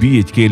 BHK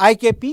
IKP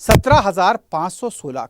17,516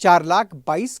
4,22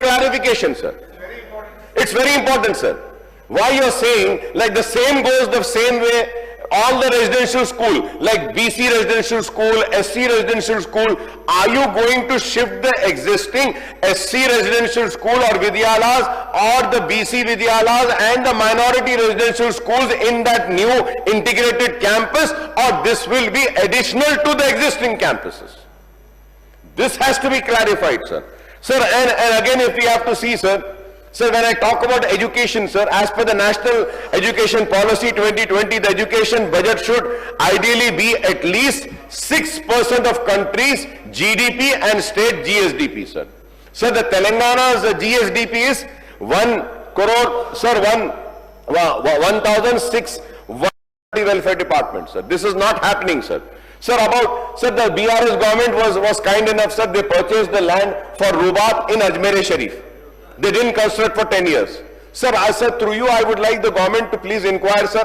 Clarification, sir. It's very important, sir. Why you're saying like the same goes the same way all the residential school, like BC residential school, SC residential school, are you going to shift the existing SC residential school or Vidyalas or the BC Vidyalas and the minority residential schools in that new integrated campus, or this will be additional to the existing campuses? This has to be clarified, sir. Sir, and again if we have to see, sir, when I talk about education, sir, as per the National Education Policy 2020, the education budget should ideally be at least 6% of country's GDP and state GSDP, sir. Sir, the Telangana's GSDP is 1 crore, sir, 1,006 welfare department, sir. This is not happening, sir. Sir, the BRS government was kind enough, sir, they purchased the land for Rubat in Ajmer Sharif. They didn't construct for 10 years. Sir, I said through you, I would like the government to please inquire, sir.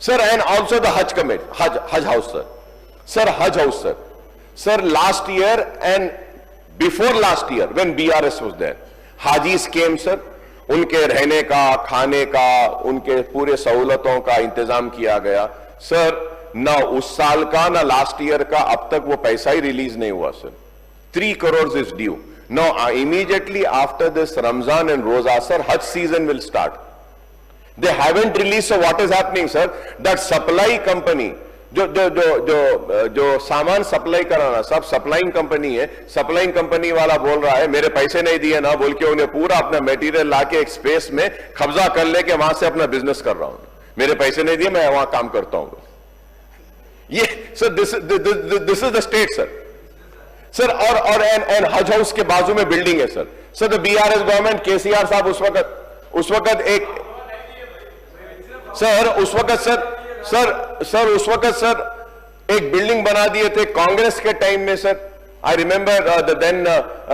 Sir, and also the Hajj Committee, Hajj House, sir. Sir, Hajj House, sir. Sir, last year and before last year, when BRS was there, حاجیز کیم sir, ان کے رہنے کا, کھانے کا, ان کے پورے سہولتوں کا انتظام کیا گیا سر. نہ اس سال کا نہ لاسٹ ایئر کا اب تک وہ پیسہ ہی ریلیز نہیں ہوا سر. 3 crores is due. Now immediately after this Ramzan and Roza sir, Hajj season will start. They haven't released. So what is happening sir, that supply company جو سامان سپلائی کرانا, سب سپلائنگ کمپنی ہے, سپلائنگ کمپنی والا بول رہا ہے میرے پیسے نہیں دیے نا بول کے انہیں پورا اپنا میٹیریل لا کے ایک سپیس میں قبضہ کر لے کے وہاں سے اپنا بزنس کر رہا ہوں. میرے پیسے نہیں دیے, میں وہاں کام کرتا ہوں. یہ سر دس از دا اسٹیٹ سر. سر اور حج ہاؤس کے بازو میں بلڈنگ ہے سر. سر دا BRS گورنمنٹ, KCR صاحب اس وقت ایک سر اس وقت ایک بلڈنگ بنا دیے تھے کانگریس کے ٹائم میں سر. I remember the then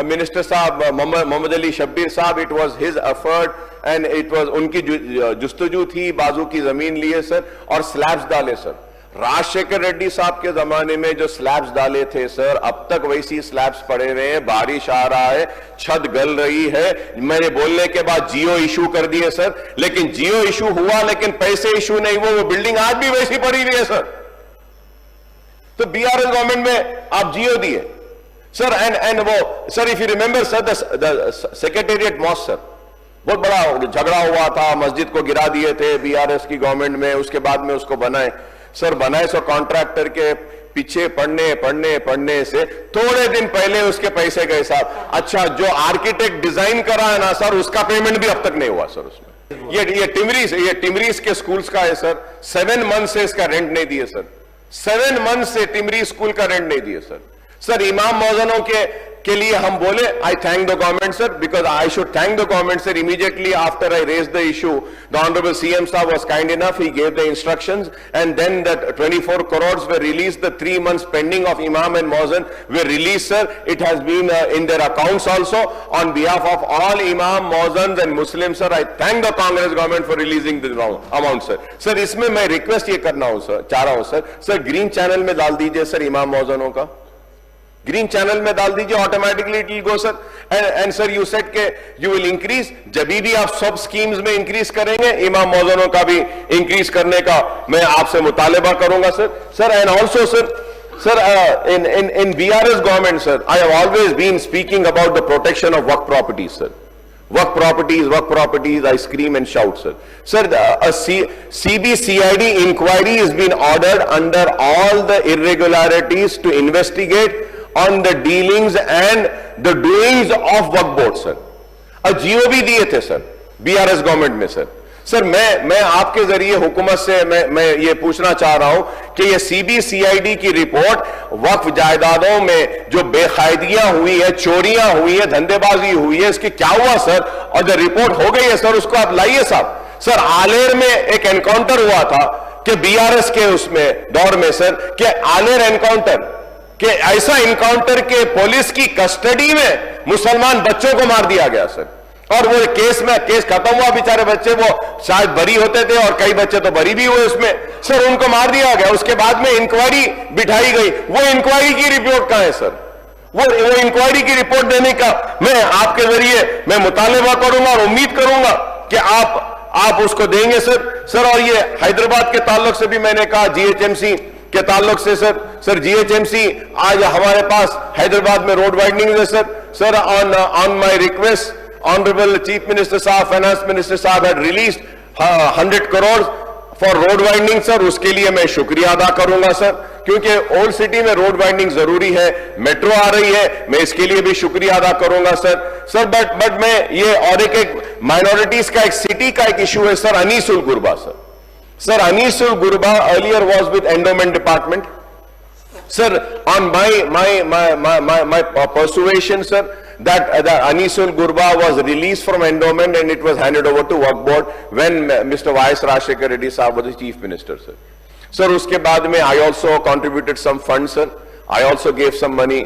minister صاحب محمد علی شبیر صاحب, it was his effort and it was ان کی جستجو تھی, بازو کی زمین لیے سر اور سلیبز ڈالے سر. راج شیکھر ریڈی صاحب کے زمانے میں جو سلیبز ڈالے تھے سر, اب تک ویسی سلیبز پڑے ہوئے ہیں. بارش آ رہا ہے, چھت گل رہی ہے. میں نے بولنے کے بعد جیو ایشو کر دیے سر, لیکن جیو ایشو ہوا لیکن پیسے ایشو نہیں ہوئے. وہ بلڈنگ آج بھی ویسی پڑی ہوئی ہے سر. تو BRS گورنمنٹ میں آپ جیو دیے سر. اینڈ وہ sir if you remember sir secretariat mosque sir, بہت بڑا جھگڑا ہوا تھا, مسجد کو گرا دیے تھے BRS کی گورنمنٹ میں. اس کے بعد میں اس کو بنائے سر, بنائے سو کانٹریکٹر کے پیچھے پڑھنے سے تھوڑے دن پہلے اس کے پیسے کا حساب. اچھا جو آرکیٹیکٹ ڈیزائن کرا ہے نا سر, اس کا پیمنٹ بھی اب تک نہیں ہوا سر. اس میں یہ ٹمریز کے سکولز کا ہے سر. 7 months سے اس کا رینٹ نہیں دیے سر. 7 months سے ٹمری اسکول کا رینٹ نہیں دیے سر. سر امام موزنوں کے لیے ہم بولے I thank the government sir, because I should thank the government sir. Immediately after I raised the issue, the Honorable CM Sahab was kind enough, he gave the instructions and then that 24 crores were released. The 3 months pending of Imam and Mozan were released sir. It has been in their accounts also. On behalf of all Imam, Mozans and Muslims sir, I thank the Congress government for releasing the amount sir. Sir اس میں میں request یہ کرنا ہوں سر, چاہ رہا ہوں سر green channel میں ڈال دیجئے سر امام موزنوں کا. گرین چینل میں ڈال دیجئے, automatically it will go sir. And sir you said کہ یو ول انکریز, جب بھی آپ سب سکیمز میں انکریز کریں گے, امام موزنوں کا بھی انکریز کرنے کا میں آپ سے مطالبہ کروں گا sir. Sir and also sir in BRS government sir, I have always been speaking about the protection of work properties sir. Work properties, I scream and shout sir. Sir, a CBCID inquiry has been ordered under all the irregularities to investigate on the dealings and the doings of work board sir. GO بھی دیے تھے سر BRS government میں سر. سر میں آپ کے ذریعے حکومت سے میں یہ پوچھنا چاہ رہا ہوں کہ یہ CBCID کی رپورٹ وقف جائیدادوں میں جو بے قاعدگیاں ہوئی ہے, چوریاں ہوئی ہے, دھندے بازی ہوئی ہے, اس کی کیا ہوا سر؟ اور جو رپورٹ ہو گئی ہے سر, اس کو آپ لائیے صاحب. سر آلیر میں ایک انکاؤنٹر ہوا تھا کہ BRS کے اس میں دور میں سر, کہ آلیر انکاؤنٹر, کہ ایسا انکاؤنٹر کہ پولیس کی کسٹڈی میں مسلمان بچوں کو مار دیا گیا سر. اور وہ کیس ختم ہوا, بیچارے بچے وہ شاید بری ہوتے تھے اور کئی بچے تو بری بھی ہوئے اس میں سر, ان کو مار دیا گیا. اس کے بعد میں انکوائری بٹھائی گئی. وہ انکوائری کی رپورٹ کہاں ہے سر؟ وہ انکوائری کی رپورٹ دینے کا میں آپ کے ذریعے میں مطالبہ کروں گا اور امید کروں گا کہ آپ اس کو دیں گے سر. اور یہ حیدرآباد کے تعلق سے بھی میں نے کہا, GHMC کے تعلق سے سر GHMC آج ہمارے پاس حیدرآباد میں روڈ وائڈننگ ہے sir. On my request Honorable Chief Minister Sahab, Finance Minister Sahab had released 100 crores for road widening sir. اس کے لیے میں شکریہ ادا کروں گا سر, کیونکہ اولڈ سٹی میں روڈ وائڈنگ ضروری ہے, میٹرو آ رہی ہے, میں اس کے لیے بھی شکریہ ادا کروں گا سر. بٹ میں یہ اور ایک مائنورٹیز کا ایک سٹی کا ایک ایشو ہے سر, انیس الغربا سر. انیس ul Ghurba earlier was with endowment department sir. On my persuasion sir, that Anis al-Ghurba was released from endowment and it was handed over to Waqf board when Mr. Y.S. Rajshekhar Reddy Sahab was the chief minister sir. Sir, uske baad mein I also contributed some funds sir. I also gave some money.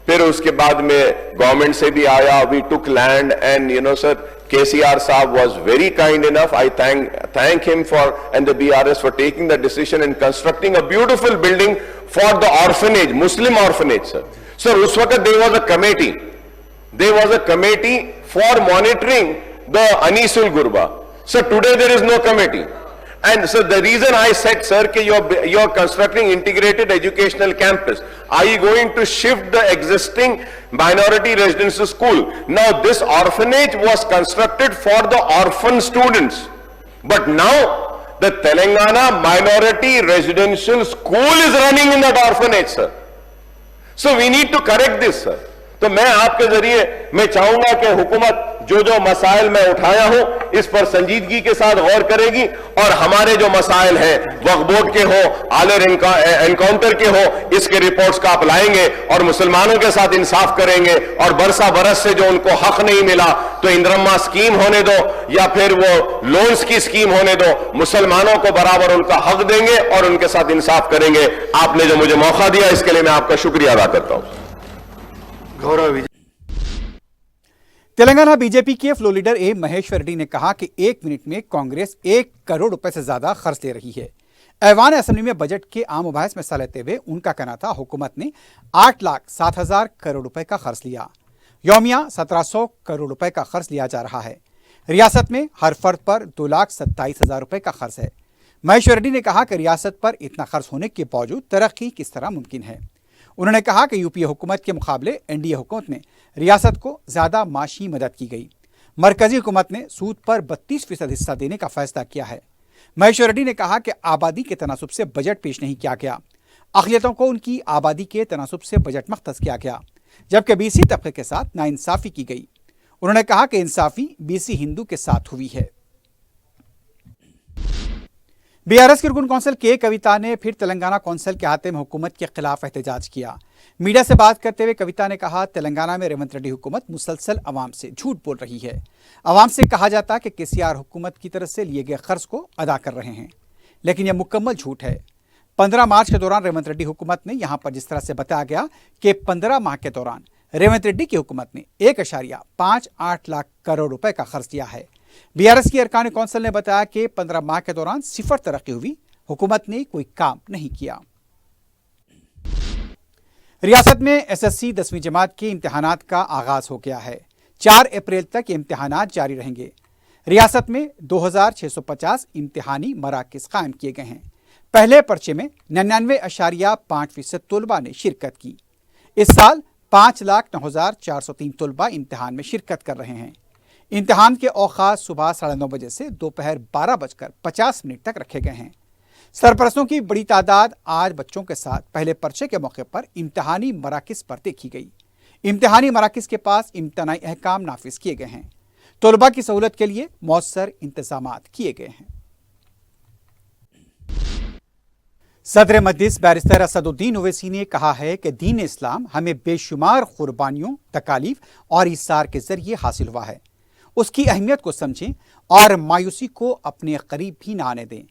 پھر اس کے بعد میں government سے بھی آیا, we took land and sir, KCR Saab was very kind enough. I thank him and the BRS for taking the decision and constructing a beautiful building for the orphanage, Muslim orphanage sir. Sir, us waqt there was a committee for monitoring the Anisul Gurba. So today there is no committee. And so the reason I said, sir, that you're constructing integrated educational campus. Are you going to shift the existing minority residential school? Now this orphanage was constructed for the orphan students. But now the Telangana minority residential school is running in that orphanage, sir. So we need to correct this, sir. تو میں آپ کے ذریعے میں چاہوں گا کہ حکومت جو مسائل میں اٹھایا ہوں اس پر سنجیدگی کے ساتھ غور کرے گی، اور ہمارے جو مسائل ہیں وقف بورڈ کے ہوں، آلر انکاؤنٹر کے ہوں، اس کے رپورٹس کا آپ لائیں گے اور مسلمانوں کے ساتھ انصاف کریں گے، اور برسا برس سے جو ان کو حق نہیں ملا تو اندرما اسکیم ہونے دو یا پھر وہ لونز کی اسکیم ہونے دو، مسلمانوں کو برابر ان کا حق دیں گے اور ان کے ساتھ انصاف کریں گے۔ آپ نے جو مجھے موقع دیا اس کے لیے میں آپ کا شکریہ ادا کرتا ہوں۔ تلنگانہ بی جے پی کے floor leader a Maheshwar ready نے کہا کہ 1 منٹ میں کانگریس 1 کروڑ روپے سے زیادہ خرچ لے رہی ہے۔ ایوان اسمبلی میں بجٹ کے عام مباحث میں حصہ لیتے ہوئے ان کا کہنا تھا حکومت نے 8,07,000 کروڑ روپے کا خرچ لیا، یومیہ 1,700 کروڑ روپے کا خرچ لیا جا رہا ہے۔ ریاست میں ہر فرد پر 2,27,000 روپے کا خرچ ہے۔ مہیشور ریڈی نے کہا کہ ریاست پر اتنا خرچ ہونے کے باوجود ترقی کس طرح ممکن ہے۔ انہوں نے کہا کہ یو پی اے حکومت کے مقابلے این ڈی اے حکومت میں ریاست کو زیادہ معاشی مدد کی گئی۔ مرکزی حکومت نے سود پر 32% حصہ دینے کا فیصلہ کیا ہے۔ مہیشور ریڈی نے کہا کہ آبادی کے تناسب سے بجٹ پیش نہیں کیا گیا، اقلیتوں کو ان کی آبادی کے تناسب سے بجٹ مختص کیا گیا، جبکہ بی سی طبقے کے ساتھ ناانصافی کی گئی۔ انہوں نے کہا کہ انصافی بی سی ہندو کے ساتھ ہوئی ہے۔ بی آر ایس کی رکن کونسل کے کویتا نے پھر تلنگانہ کونسل کے احاطے میں حکومت کے خلاف احتجاج کیا۔ میڈیا سے بات کرتے ہوئے کویتا نے کہا تلنگانہ میں ریونت ریڈی حکومت مسلسل عوام سے جھوٹ بول رہی ہے۔ عوام سے کہا جاتا کہ کے سی آر حکومت کی طرف سے لیے گئے قرض کو ادا کر رہے ہیں، لیکن یہ مکمل جھوٹ ہے۔ 15 مارچ کے دوران ریونت ریڈی حکومت نے یہاں پر جس طرح سے بتایا گیا کہ 15 ماہ کے دوران ریونت ریڈی کی حکومت نے 1.58 لاکھ کروڑ روپے کا خرچ کیا ہے۔ بی آر ایس کی ارکان کونسل نے بتایا کہ 15 ماہ کے دوران 0 ترقی ہوئی، حکومت نے کوئی کام نہیں کیا۔ ریاست میں ایس ایس سی 10ویں جماعت کے امتحانات کا آغاز ہو گیا ہے۔ 4 اپریل تک یہ امتحانات جاری رہیں گے۔ ریاست میں 2,650 امتحانی مراکز قائم کیے گئے ہیں۔ پہلے پرچے میں 99.5% طلباء نے شرکت کی۔ اس سال 5,09,403 طلباء امتحان میں شرکت کر رہے ہیں۔ امتحان کے اوقات صبح 9:30 بجے سے دوپہر 12:50 تک رکھے گئے ہیں۔ سرپرستوں کی بڑی تعداد آج بچوں کے ساتھ پہلے پرچے کے موقع پر امتحانی مراکز پر دیکھی گئی۔ امتحانی مراکز کے پاس امتناعی احکام نافذ کیے گئے ہیں۔ طلباء کی سہولت کے لیے مؤثر انتظامات کیے گئے ہیں۔ صدر مجلس بیرسٹر اسد الدین اویسی نے کہا ہے کہ دین اسلام ہمیں بے شمار قربانیوں، تکالیف اور ایثار کے ذریعے حاصل ہوا ہے۔ اس کی اہمیت کو سمجھیں اور مایوسی کو اپنے قریب بھی نہ آنے دیں۔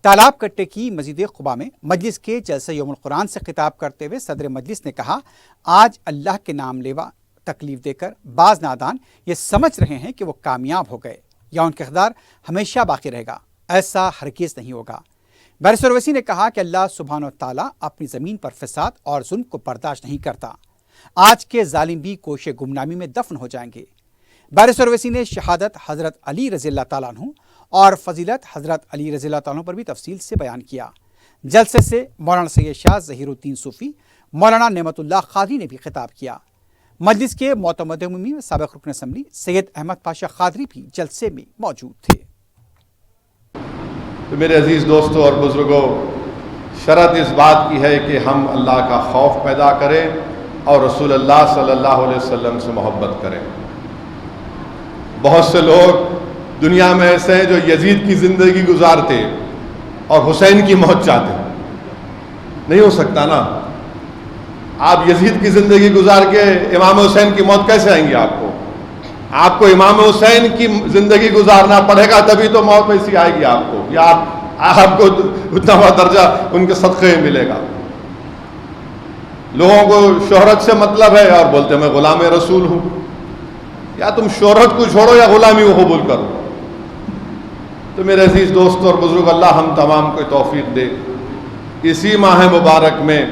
تالاب کٹے کی مسجد قباء میں مجلس کے جلسہ یوم القرآن سے خطاب کرتے ہوئے صدر مجلس نے کہا آج اللہ کے نام لیوا تکلیف دے کر بعض نادان یہ سمجھ رہے ہیں کہ وہ کامیاب ہو گئے یا ان کا اقتدار ہمیشہ باقی رہے گا، ایسا ہرگز نہیں ہوگا۔ بیرسٹر اویسی نے کہا کہ اللہ سبحانہ و تعالیٰ اپنی زمین پر فساد اور ظلم کو برداشت نہیں کرتا۔ آج کے ظالم بھی کوش گمنامی میں دفن ہو جائیں گے۔ بیرسٹر اویسی نے شہادت حضرت علی رضی اللہ تعالیٰ عنہ اور فضیلت حضرت علی رضی اللہ تعالیٰ عنہ پر بھی تفصیل سے بیان کیا۔ جلسے سے مولانا سید شاہ ظہیر الدین صوفی، مولانا نعمت اللہ قادری نے بھی خطاب کیا۔ مجلس کے معتمد عمومی میں سابق رکن اسمبلی سید احمد پاشا قادری بھی جلسے میں موجود تھے۔ تو میرے عزیز دوستوں اور بزرگوں، شرط اس بات کی ہے کہ ہم اللہ کا خوف پیدا کریں اور رسول اللہ صلی اللہ علیہ وسلم سے محبت کریں۔ بہت سے لوگ دنیا میں ایسے ہیں جو یزید کی زندگی گزارتے اور حسین کی موت چاہتے۔ نہیں ہو سکتا نا، آپ یزید کی زندگی گزار کے امام حسین کی موت کیسے آئیں گی؟ آپ کو امام حسین کی زندگی گزارنا پڑے گا، تبھی تو موت ویسی آئے گی آپ کو، یا آپ کو اتنا بڑا درجہ ان کے صدقے میں ملے گا۔ لوگوں کو شہرت سے مطلب ہے اور بولتے میں غلام رسول ہوں۔ یا تم شہرت کو چھوڑو یا غلامی کو قبول کرو۔ تو میرے عزیز دوست اور بزرگ، اللہ ہم تمام کو توفیق دے۔ اسی ماہ مبارک میں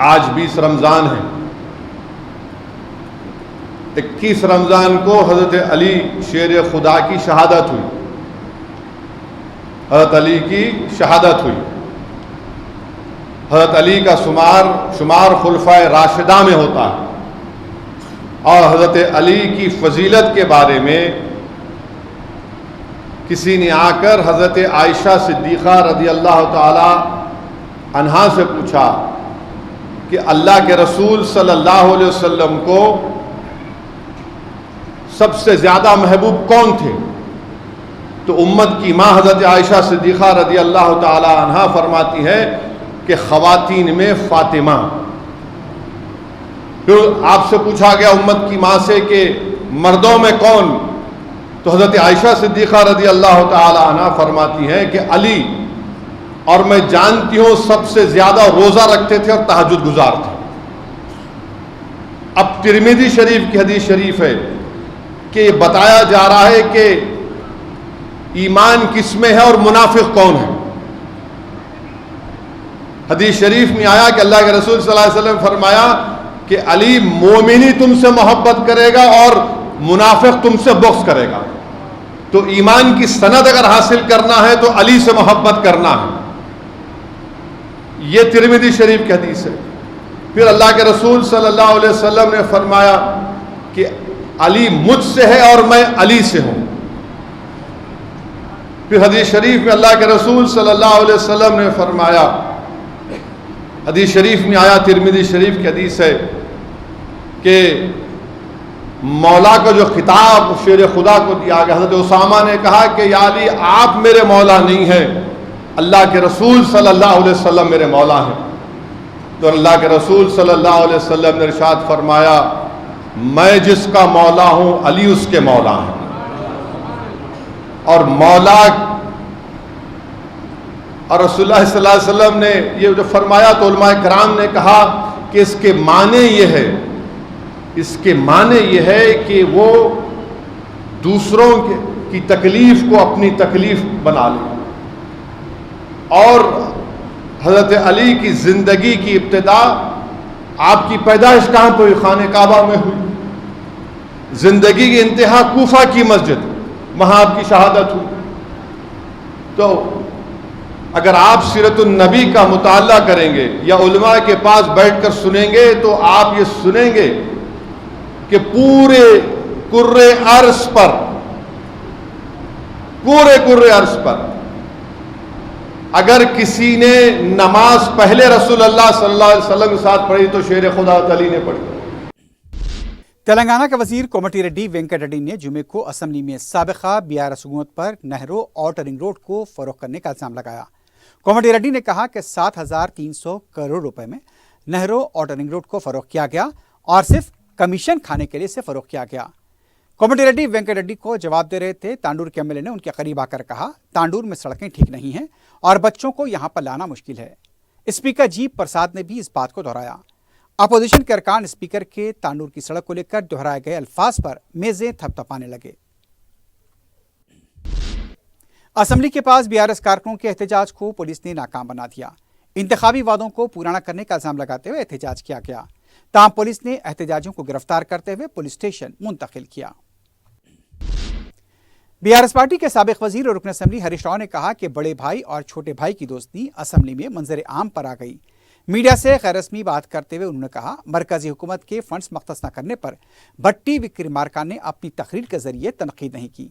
آج 20 رمضان ہے۔ 21 رمضان کو حضرت علی شیر خدا کی شہادت ہوئی. حضرت علی کی شہادت ہوئی. حضرت علی کا شمار خلفائے راشدہ میں ہوتا ہے. اور حضرت علی کی فضیلت کے بارے میں کسی نے آ کر حضرت عائشہ صدیقہ رضی اللہ تعالی عنہا سے پوچھا کہ اللہ کے رسول صلی اللہ علیہ وسلم کو سب سے زیادہ محبوب کون تھے؟ تو امت کی ماں حضرت عائشہ صدیقہ رضی اللہ تعالی عنہا فرماتی ہے کہ خواتین میں فاطمہ. پھر آپ سے پوچھا گیا امت کی ماں سے کہ مردوں میں کون؟ تو حضرت عائشہ صدیقہ رضی اللہ تعالی عنہا فرماتی ہیں کہ علی، اور میں جانتی ہوں سب سے زیادہ روزہ رکھتے تھے اور تہجد گزار تھے. اب ترمذی شریف کی حدیث شریف ہے کہ یہ بتایا جا رہا ہے کہ ایمان کس میں ہے اور منافق کون ہے. حدیث شریف میں آیا کہ اللہ کے رسول صلی اللہ علیہ وسلم فرمایا کہ علی مومنی تم سے محبت کرے گا اور منافق تم سے بغض کرے گا. تو ایمان کی سند اگر حاصل کرنا ہے تو علی سے محبت کرنا ہے. یہ ترمذی شریف کی حدیث ہے. پھر اللہ کے رسول صلی اللہ علیہ وسلم نے فرمایا کہ علی مجھ سے ہے اور میں علی سے ہوں. پھر حدیث شریف میں اللہ کے رسول صلی اللہ علیہ وسلم نے فرمایا، حدیث شریف میں آیا، ترمذی شریف کی حدیث ہے کہ مولا کو جو خطاب شیر خدا کو دیا گیا، حضرت اسامہ نے کہا کہ یا علی آپ میرے مولا نہیں ہیں، اللہ کے رسول صلی اللہ علیہ وسلم میرے مولا ہیں. تو اللہ کے رسول صلی اللہ علیہ وسلم نے ارشاد فرمایا میں جس کا مولا ہوں علی اس کے مولا ہیں. اور مولا اور رسول اللہ صلی اللہ علیہ وسلم نے یہ جو فرمایا تو علماء کرام نے کہا کہ اس کے معنی یہ ہے کہ وہ دوسروں کی تکلیف کو اپنی تکلیف بنا لے. اور حضرت علی کی زندگی کی ابتدا، آپ کی پیدائش کہاں پہ ہوئی؟ خانہ کعبہ میں ہوئی. زندگی کی انتہا کوفہ کی مسجد، وہاں آپ کی شہادت ہوئی. تو اگر آپ سیرت النبی کا مطالعہ کریں گے یا علماء کے پاس بیٹھ کر سنیں گے تو آپ یہ سنیں گے کہ پورے کرۂ ارض پر اگر کسی نے نماز پہلے رسول اللہ صلی اللہ علیہ وسلم کے ساتھ پڑھی تو شیر خدا علی نے پڑھی. تلنگانہ کے وزیر کومٹی ریڈی وینکٹ ریڈی نے جمعے کو اسمبلی میں سابقہ BRS حکومت پر نہروں اور رنگ روڈ کو فروغ کرنے کا الزام لگایا. کومٹی ریڈی نے کہا کہ 7,300 کروڑ روپے میں نہروں اور رنگ روڈ کو فروغ کیا گیا اور صرف کمیشن کھانے کے لیے اسے فروغ کیا گیا. کومٹی ریڈی وینکٹ ریڈی کو جواب دے رہے تھے. تانڈور کے MLA نے ان کے قریب آ کر کہا تانڈور میں سڑکیں ٹھیک نہیں ہیں اور بچوں کو یہاں پر لانا مشکل ہے. اسپیکر جی پرساد نے بھی اس بات کو دہرایا. اپوزیشن کے ارکان اسپیکر کے تانڈور کی سڑک کو لے کر دہرائے گئے الفاظ پر میزیں تھپ تھپانے لگے. اسمبلی کے پاس BRS کارکنوں کے احتجاج کو پولیس نے ناکام بنا دیا. انتخابی وعدوں کو پورا نہ کرنے کا الزام لگاتے ہوئے احتجاج کیا گیا. تاہم پولیس نے احتجاجیوں کو گرفتار کرتے ہوئے پولیس اسٹیشن منتقل کیا. BRS پارٹی کے سابق وزیر اور رکن اسمبلی ہریش راؤ نے کہا کہ بڑے بھائی اور چھوٹے بھائی کی دوستی اسمبلی میں منظر عام پر آ گئی. میڈیا سے غیر رسمی بات کرتے ہوئے انہوں نے کہا مرکزی حکومت کے فنڈز مختص نہ کرنے پر بھٹی وکرمارکا نے اپنی تقریر کے ذریعے تنقید نہیں کی،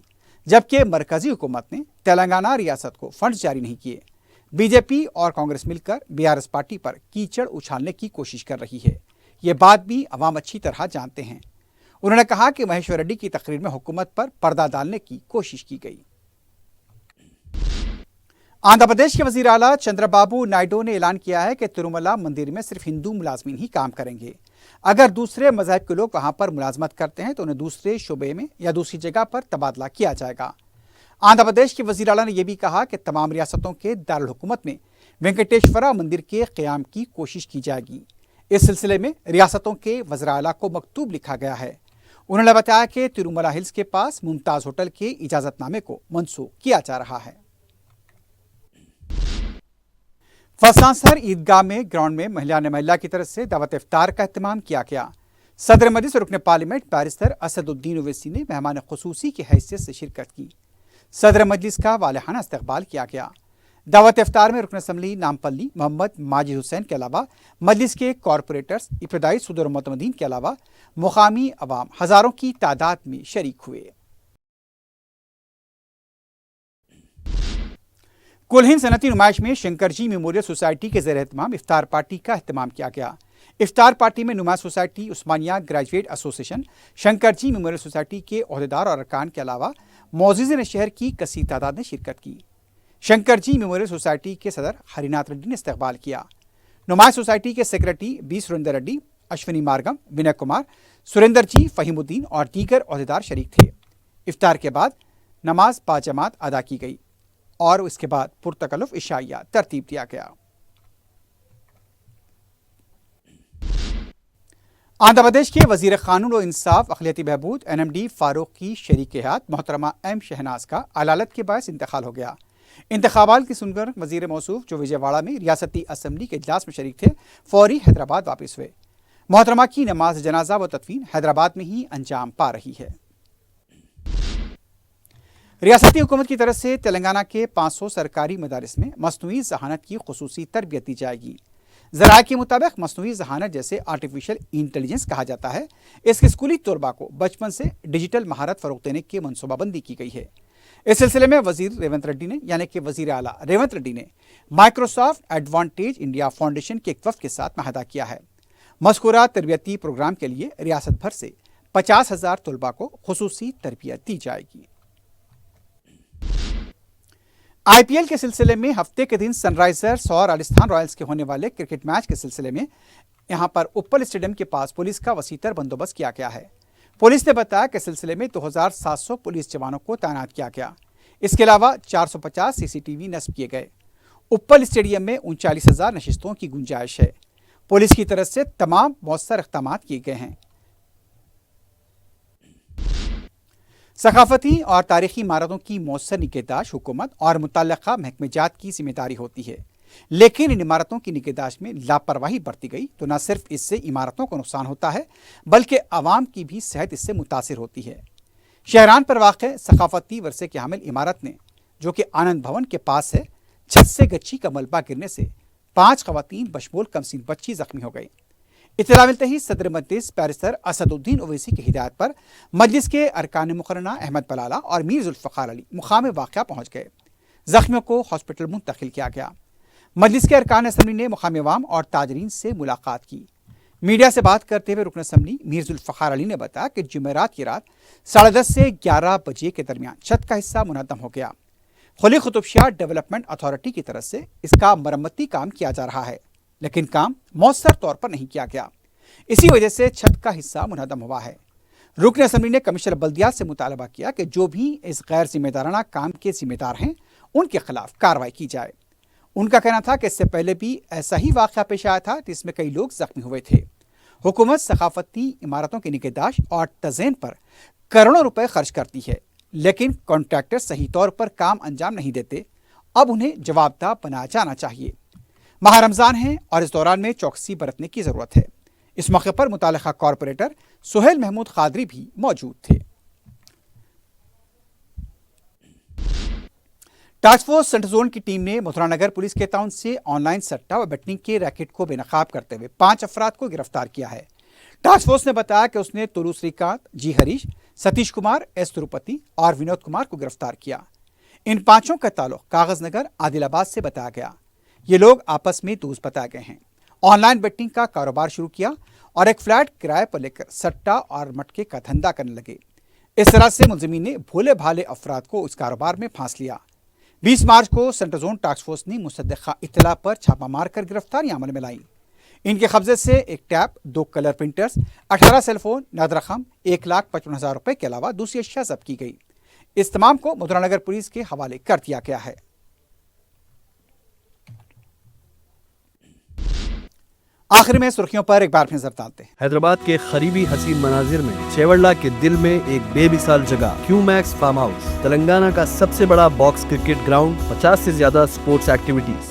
جبکہ مرکزی حکومت نے تلنگانہ ریاست کو فنڈز جاری نہیں کیے. BJP اور کانگریس مل کر BRS پارٹی پر کیچڑ اچھالنے کی کوشش کر رہی ہے. یہ بات بھی عوام اچھی طرح جانتے ہیں. انہوں نے کہا کہ مہیشور ریڈی کی تقریر میں حکومت پر پردہ ڈالنے کی کوشش کی گئی. آندھرا پردیش کے وزیر اعلیٰ چندرا بابو نائیڈو نے اعلان کیا ہے کہ تروملا مندر میں صرف ہندو ملازمین ہی کام کریں گے. اگر دوسرے مذاہب کے لوگ وہاں پر ملازمت کرتے ہیں تو انہیں دوسرے شعبے میں یا دوسری جگہ پر تبادلہ کیا جائے گا. آندھرا پردیش کے وزیر اعلیٰ نے یہ بھی کہا کہ تمام ریاستوں کے دارالحکومت میں وینکٹیشورا مندر کے قیام کی کوشش کی جائے گی. اس سلسلے میں ریاستوں کے وزراء اعلیٰ کو مکتوب لکھا گیا ہے. انہوں نے بتایا کہ تروملا ہلز کے پاس ممتاز ہوٹل کے اجازت نامے کو منسوخ کیا جا رہا ہے. فسانسر عیدگاہ میں گراؤنڈ میں مہیلا نے محلہ کی طرف سے دعوت افطار کا اہتمام کیا گیا. صدر مجلس رکن پارلیمنٹ بیرسٹر اسد الدین اویسی نے مہمان خصوصی کی حیثیت سے شرکت کی۔ صدر مجلس کا والہانہ استقبال کیا گیا۔ دعوت افطار میں رکن اسمبلی نامپلی محمد ماجد حسین کے علاوہ مجلس کے کارپوریٹرز، ابتدائی صدور معتمدین کے علاوہ مقامی عوام ہزاروں کی تعداد میں شریک ہوئے۔ کل ہند صنعتی نمائش میں شنکر جی میموریل سوسائٹی کے زیر اہتمام افطار پارٹی کا اہتمام کیا گیا۔ افطار پارٹی میں نمائش سوسائٹی، عثمانیہ گریجویٹ ایسوسی ایشن، شنکر جی میموریل سوسائٹی کے عہدیدار اور ارکان کے علاوہ معززین شہر کی کثیر تعداد نے شرکت کی۔ شنکر جی میموریل سوسائٹی کے صدر ہری ناتھ ریڈی نے استقبال کیا۔ نمائش سوسائٹی کے سیکرٹری بی سریندر ریڈی، اشونی مارگم، ونے کمار، سریندر جی، فہیم الدین اور دیگر عہدیدار شریک تھے۔ افطار کے بعد نماز باجماعت ادا کی گئی اور اس کے بعد پرتکلف عشائیہ ترتیب دیا گیا۔ آندھرا پردیش کے وزیر قانون و انصاف اقلیتی بہبود NMD فاروق کی شریک حیات محترمہ ایم شہناز کا علالت کے باعث انتقال ہو گیا۔ انتخابات کی سن کر وزیر موصوف جو وجے واڑہ میں ریاستی اسمبلی کے اجلاس میں شریک تھے، فوری حیدرآباد واپس ہوئے۔ محترمہ کی نماز جنازہ و تدفین حیدرآباد میں ہی انجام پا رہی ہے۔ ریاستی حکومت کی طرف سے تلنگانہ کے 500 سرکاری مدارس میں مصنوعی ذہانت کی خصوصی تربیت دی جائے گی۔ ذرائع کے مطابق مصنوعی ذہانت جیسے آرٹیفیشل انٹیلیجنس کہا جاتا ہے، اس کے اسکولی طلباء کو بچپن سے ڈیجیٹل مہارت فروغ دینے کی منصوبہ بندی کی گئی ہے۔ اس سلسلے میں وزیر ریونت ریڈی نے یعنی کہ وزیر اعلیٰ ریونت ریڈی نے مائکروسافٹ ایڈوانٹیج انڈیا فاؤنڈیشن کے ایک وفد کے ساتھ معاہدہ کیا ہے۔ مذکورہ تربیتی پروگرام کے لیے ریاست بھر سے 50,000 طلباء کو خصوصی تربیت دی جائے گی۔ IPL کے سلسلے میں ہفتے کے دن سن رائزرز اور راجستھان رائلز کے ہونے والے کرکٹ میچ کے سلسلے میں یہاں پر اپل اسٹیڈیم کے پاس پولیس کا وسیع تر بندوبست کیا گیا ہے۔ پولیس نے بتایا کہ سلسلے میں 2700 پولیس جوانوں کو تعینات کیا گیا۔ اس کے علاوہ 450 CCTV نصب کیے گئے۔ اپل اسٹیڈیم میں 39,000 نشستوں کی گنجائش ہے۔ پولیس کی طرف سے تمام مؤثر اقدامات کیے گئے ہیں۔ ثقافتی اور تاریخی عمارتوں کی مؤثر نگہداشت حکومت اور متعلقہ محکمہ جات کی ذمہ داری ہوتی ہے، لیکن ان عمارتوں کی نگہداشت میں لاپرواہی برتی گئی تو نہ صرف اس سے عمارتوں کو نقصان ہوتا ہے بلکہ عوام کی بھی صحت اس سے متاثر ہوتی ہے۔ شہران پر واقع ثقافتی ورثے کے حامل عمارت نے جو کہ آنند بھون کے پاس ہے، چھت سے گچھی کا ملبہ گرنے سے 5 خواتین بشمول کمسن بچی زخمی ہو گئی۔ اطلاع ملتے ہی صدر مجلس بیرسٹر اسد الدین اویسی کی ہدایت پر مجلس کے ارکان مقررہ احمد بلالہ اور میر ذوالفقار علی مقام واقعہ پہنچ گئے۔ زخمیوں کو ہاسپٹل منتقل کیا گیا۔ مجلس کے ارکان اسمبلی نے مقامی عوام اور تاجرین سے ملاقات کی۔ میڈیا سے بات کرتے ہوئے رکن اسمبلی میر ذوالفقار علی نے بتایا کہ جمعرات کی رات 10:30 سے 11 بجے کے درمیان چھت کا حصہ منہدم ہو گیا۔ قلی قطب شاہ ڈیولپمنٹ اتھارٹی کی طرف سے اس کا مرمتی کام کیا جا رہا ہے، لیکن کام مؤثر طور پر نہیں کیا گیا۔ اسی وجہ سے چھت کا حصہ منہدم ہوا ہے۔ رکن اسمبلی نے کمشنر بلدیات سے مطالبہ کیا کہ جو بھی اس غیر ذمہ دارانہ کام کے ذمہ دار ہیں ان کے خلاف کارروائی کی جائے۔ ان کا کہنا تھا کہ اس سے پہلے بھی ایسا ہی واقعہ پیش آیا تھا جس میں کئی لوگ زخمی ہوئے تھے۔ حکومت ثقافتی عمارتوں کی نگہداشت اور تزئین پر کروڑوں روپے خرچ کرتی ہے، لیکن کانٹریکٹر صحیح طور پر کام انجام نہیں دیتے۔ اب انہیں جواب دہ بنایا جانا چاہیے۔ ماہ رمضان ہے اور اس دوران میں چوکسی برتنے کی ضرورت ہے۔ اس موقع پر متعلقہ کارپوریٹر سہیل محمود قادری بھی موجود تھے۔ ٹاسک فورس سینٹر زون کی ٹیم نے متھرا نگر پولیس کے تعاون سے آن لائن سٹہ و بیٹنگ کے ریکٹ کو بے نقاب کرتے ہوئے 5 افراد کو گرفتار کیا ہے۔ ٹاسک فورس نے بتایا کہ اس نے تولو سری کانت، جی ہریش، ستیش کمار، ایس تروپتی اور ونود کمار کو گرفتار کیا۔ ان 5 کا تعلق کاغذ نگر عادل آباد سے بتایا گیا۔ یہ لوگ آپس میں دوست بتائے گئے ہیں۔ آن لائن بیٹنگ کا کاروبار شروع کیا اور ایک فلیٹ کرائے پر لے کر سٹہ اور مٹکے کا دھندا کرنے لگے۔ اس طرح سے ملزمین نے بھولے بھالے افراد کو اس کاروبار میں پھانس لیا۔ 20 مارچ کو سینٹر زون ٹاسک فورس نے مصدقہ اطلاع پر چھاپہ مار کر گرفتاریاں عمل میں لائیں۔ ان کے قبضے سے ایک tab, 2 colour printers, 18 cell phone, نقد رقم 1,55,000 روپے کے علاوہ دوسری اشیاء ضبط کی گئی۔ اس تمام کو متھرا نگر پولیس کے حوالے کر دیا گیا ہے۔ آخر میں سرخیوں پر ایک بار پھر نظر ڈالتے ہیں۔ حیدرآباد کے قریبی حسین مناظر میں چیوڑلہ کے دل میں ایک بے مثال جگہ کیو میکس فارم ہاؤس، تلنگانہ کا سب سے بڑا باکس کرکٹ گراؤنڈ، 50 سے زیادہ سپورٹس ایکٹیویٹیز،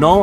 9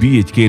BHK